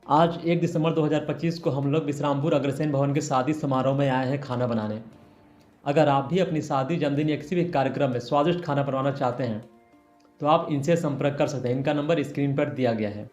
आज 1 दिसंबर 2025 को हम लोग विश्रामपुर अग्रसेन भवन के शादी समारोह में आए हैं खाना बनाने। अगर आप भी अपनी शादी, जन्मदिन या किसी भी कार्यक्रम में स्वादिष्ट खाना बनवाना चाहते हैं तो आप इनसे संपर्क कर सकते हैं। इनका नंबर स्क्रीन पर दिया गया है।